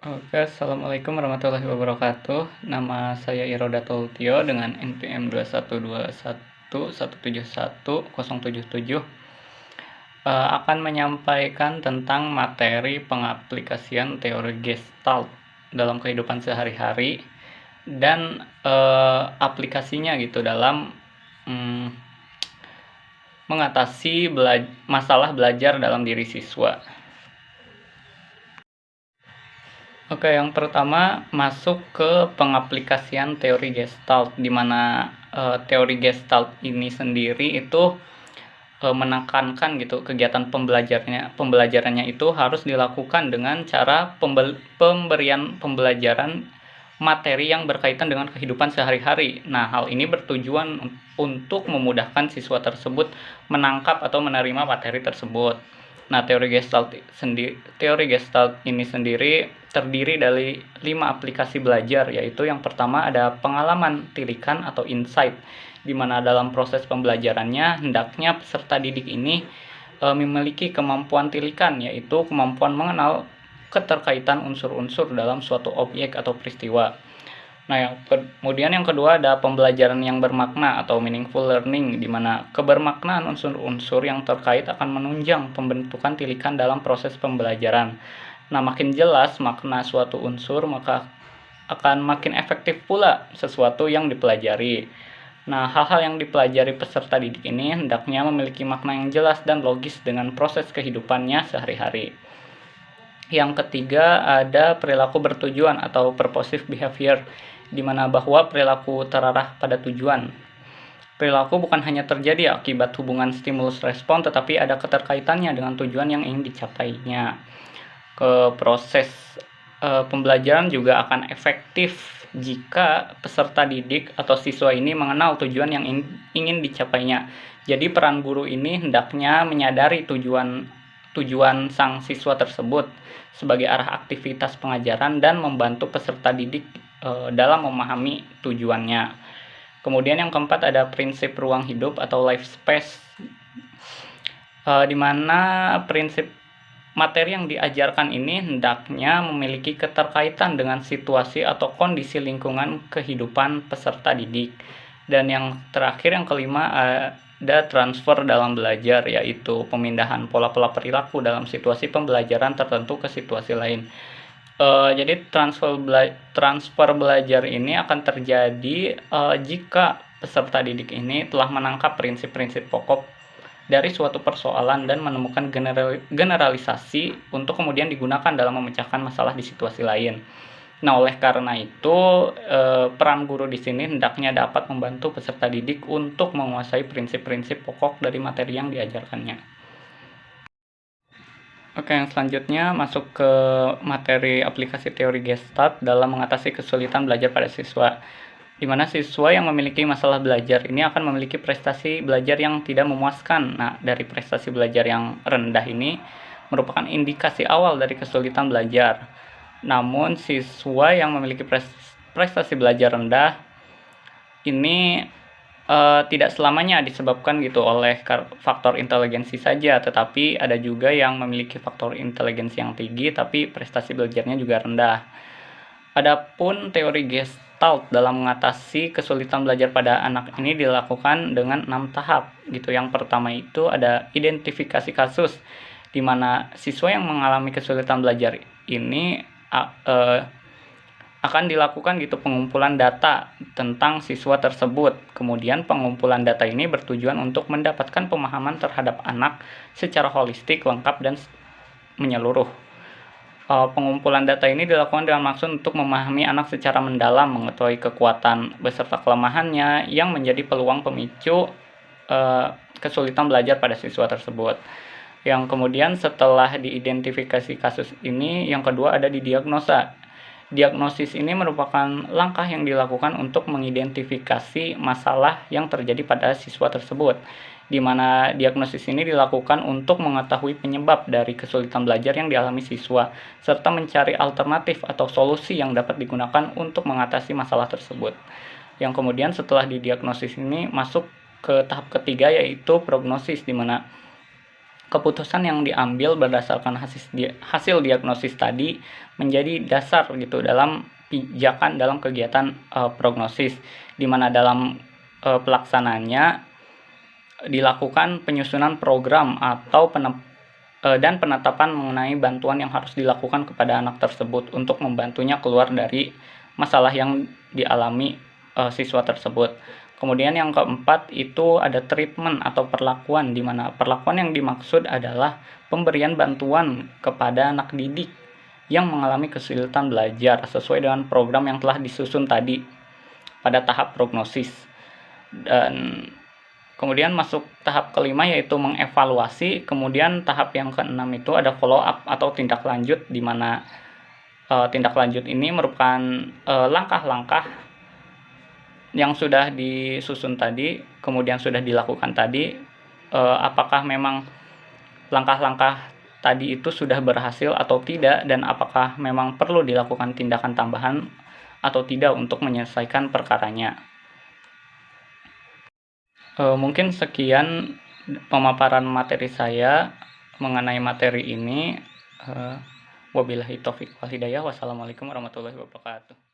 Oke, assalamualaikum warahmatullahi wabarakatuh. Nama saya Irodatul Tio dengan NPM 2121171171077. Akan menyampaikan tentang materi pengaplikasian teori Gestalt dalam kehidupan sehari-hari dan aplikasinya gitu dalam mm, mengatasi masalah belajar dalam diri siswa. Oke, yang pertama masuk ke pengaplikasian teori Gestalt, di mana teori Gestalt ini sendiri itu menekankan gitu kegiatan pembelajarannya itu harus dilakukan dengan cara pemberian pembelajaran materi yang berkaitan dengan kehidupan sehari-hari. Nah, hal ini bertujuan untuk memudahkan siswa tersebut menangkap atau menerima materi tersebut. Nah, teori Gestalt ini sendiri terdiri dari 5 aplikasi belajar, yaitu yang pertama ada pengalaman tilikan atau insight, di mana dalam proses pembelajarannya hendaknya peserta didik ini memiliki kemampuan tilikan, yaitu kemampuan mengenal keterkaitan unsur-unsur dalam suatu objek atau peristiwa. Nah, kemudian yang kedua ada pembelajaran yang bermakna atau meaningful learning, di mana kebermaknaan unsur-unsur yang terkait akan menunjang pembentukan tilikan dalam proses pembelajaran. Nah, makin jelas makna suatu unsur, maka akan makin efektif pula sesuatu yang dipelajari. Nah, hal-hal yang dipelajari peserta didik ini hendaknya memiliki makna yang jelas dan logis dengan proses kehidupannya sehari-hari. Yang ketiga ada perilaku bertujuan atau purposive behavior, di mana bahwa perilaku terarah pada tujuan. Perilaku bukan hanya terjadi akibat hubungan stimulus respon, tetapi ada keterkaitannya dengan tujuan yang ingin dicapainya. Proses pembelajaran juga akan efektif jika peserta didik atau siswa ini mengenal tujuan yang ingin dicapainya. Jadi peran guru ini hendaknya menyadari tujuan sang siswa tersebut sebagai arah aktivitas pengajaran dan membantu peserta didik dalam memahami tujuannya. Kemudian yang keempat ada prinsip ruang hidup atau life space, di mana prinsip materi yang diajarkan ini hendaknya memiliki keterkaitan dengan situasi atau kondisi lingkungan kehidupan peserta didik. Dan yang terakhir, yang kelima, ada transfer dalam belajar, yaitu pemindahan pola-pola perilaku dalam situasi pembelajaran tertentu ke situasi lain. Jadi transfer belajar ini akan terjadi jika peserta didik ini telah menangkap prinsip-prinsip pokok dari suatu persoalan dan menemukan generalisasi untuk kemudian digunakan dalam memecahkan masalah di situasi lain. Nah, oleh karena itu, peran guru di sini hendaknya dapat membantu peserta didik untuk menguasai prinsip-prinsip pokok dari materi yang diajarkannya. Oke, yang selanjutnya masuk ke materi aplikasi teori Gestalt dalam mengatasi kesulitan belajar pada siswa, di mana siswa yang memiliki masalah belajar ini akan memiliki prestasi belajar yang tidak memuaskan. Nah, dari prestasi belajar yang rendah ini merupakan indikasi awal dari kesulitan belajar. Namun, siswa yang memiliki prestasi belajar rendah ini tidak selamanya disebabkan gitu oleh faktor inteligensi saja, tetapi ada juga yang memiliki faktor inteligensi yang tinggi tapi prestasi belajarnya juga rendah. Adapun teori Gestalt dalam mengatasi kesulitan belajar pada anak ini dilakukan dengan 6 tahap gitu. Yang pertama itu ada identifikasi kasus, di mana siswa yang mengalami kesulitan belajar ini akan dilakukan gitu pengumpulan data tentang siswa tersebut. Kemudian pengumpulan data ini bertujuan untuk mendapatkan pemahaman terhadap anak secara holistik, lengkap, dan menyeluruh. Pengumpulan data ini dilakukan dengan maksud untuk memahami anak secara mendalam, mengetahui kekuatan beserta kelemahannya yang menjadi peluang pemicu kesulitan belajar pada siswa tersebut. Yang kemudian setelah diidentifikasi kasus ini, yang kedua ada di diagnosa. Diagnosis ini merupakan langkah yang dilakukan untuk mengidentifikasi masalah yang terjadi pada siswa tersebut, di mana diagnosis ini dilakukan untuk mengetahui penyebab dari kesulitan belajar yang dialami siswa, serta mencari alternatif atau solusi yang dapat digunakan untuk mengatasi masalah tersebut. Yang kemudian setelah didiagnosis ini masuk ke tahap ketiga, yaitu prognosis, di mana keputusan yang diambil berdasarkan hasil diagnosis tadi menjadi dasar gitu dalam pijakan dalam kegiatan prognosis, di mana dalam pelaksanaannya dilakukan penyusunan program atau dan penetapan mengenai bantuan yang harus dilakukan kepada anak tersebut untuk membantunya keluar dari masalah yang dialami siswa tersebut. Kemudian yang keempat itu ada treatment atau perlakuan, di mana perlakuan yang dimaksud adalah pemberian bantuan kepada anak didik yang mengalami kesulitan belajar sesuai dengan program yang telah disusun tadi pada tahap prognosis. Dan kemudian masuk tahap kelima yaitu mengevaluasi. Kemudian tahap yang keenam itu ada follow up atau tindak lanjut, di mana tindak lanjut ini merupakan langkah-langkah yang sudah disusun tadi, kemudian sudah dilakukan tadi, apakah memang langkah-langkah tadi itu sudah berhasil atau tidak, dan apakah memang perlu dilakukan tindakan tambahan atau tidak untuk menyelesaikan perkaranya. Mungkin sekian pemaparan materi saya mengenai materi ini. Wabillahi taufiq wal hidayah. Wassalamualaikum warahmatullahi wabarakatuh.